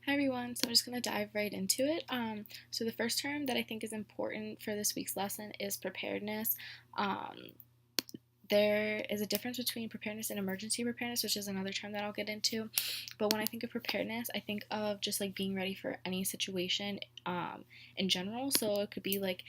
Hi everyone, so I'm just going to dive right into it. So the first term that I think is important for this week's lesson is preparedness. Um, there is a difference between preparedness and emergency preparedness, which is another term that I'll get into. But when I think of preparedness, I think of just like being ready for any situation in general. So it could be like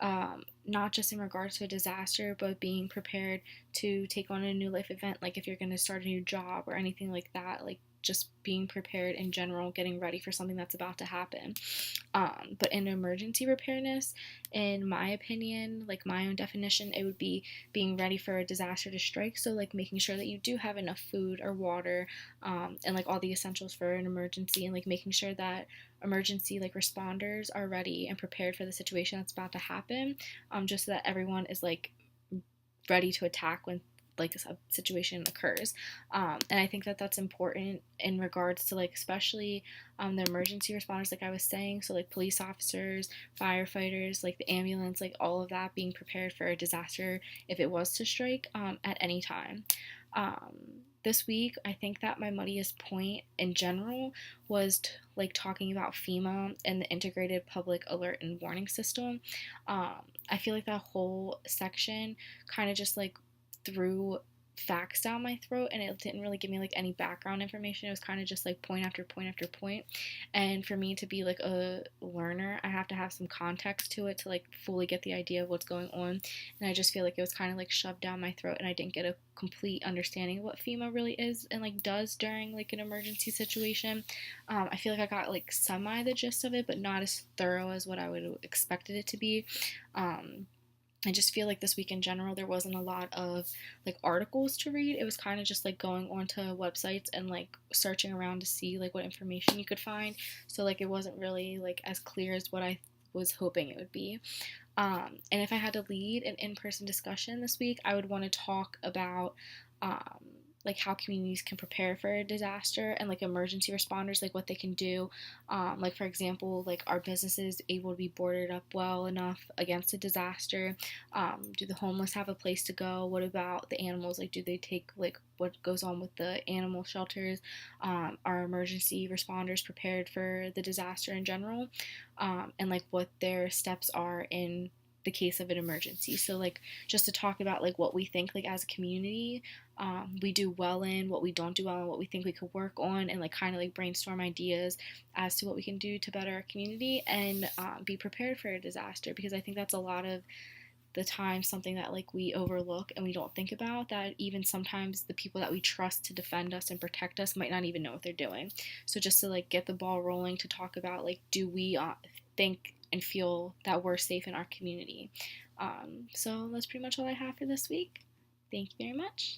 not just in regards to a disaster, but being prepared to take on a new life event, like if you're going to start a new job or anything like that, like just being prepared in general, getting ready for something that's about to happen. But in emergency preparedness, in my opinion, like my own definition, it would be being ready for a disaster to strike. So, like making sure that you do have enough food or water, and like all the essentials for an emergency, and like making sure that emergency like responders are ready and prepared for the situation that's about to happen, just so that everyone is like ready to attack when like a situation occurs. And I think that that's important in regards to like especially the emergency responders, like I was saying, so like police officers, firefighters, like the ambulance, like all of that, being prepared for a disaster if it was to strike at any time. This week, I think that my muddiest point in general was like talking about FEMA and the integrated public alert and warning system. I feel like that whole section kind of just like threw facts down my throat, and it didn't really give me like any background information. It was kind of just like point after point after point, and for me to be like a learner, I have to have some context to it to like fully get the idea of what's going on. And I just feel like it was kind of like shoved down my throat, and I didn't get a complete understanding of what FEMA really is and like does during like an emergency situation. I feel like I got like semi the gist of it, but not as thorough as what I would have expected it to be. um, I just feel like this week in general, there wasn't a lot of like articles to read. It was kind of just like going onto websites and like searching around to see like what information you could find. So like it wasn't really like as clear as what I was hoping it would be. And if I had to lead an in-person discussion this week, I would want to talk about um, like how communities can prepare for a disaster and like emergency responders, like what they can do. Like for example, like are businesses able to be boarded up well enough against a disaster? Do the homeless have a place to go? What about the animals? Like do they take like what goes on with the animal shelters? Are emergency responders prepared for the disaster in general? And like what their steps are in the case of an emergency. So like just to talk about like what we think like as a community we do well in, what we don't do well in, what we think we could work on, and like kind of like brainstorm ideas as to what we can do to better our community and be prepared for a disaster, because I think that's a lot of the time something that like we overlook and we don't think about, that even sometimes the people that we trust to defend us and protect us might not even know what they're doing. So just to like get the ball rolling to talk about like do we think and feel that we're safe in our community. So that's pretty much all I have for this week. Thank you very much.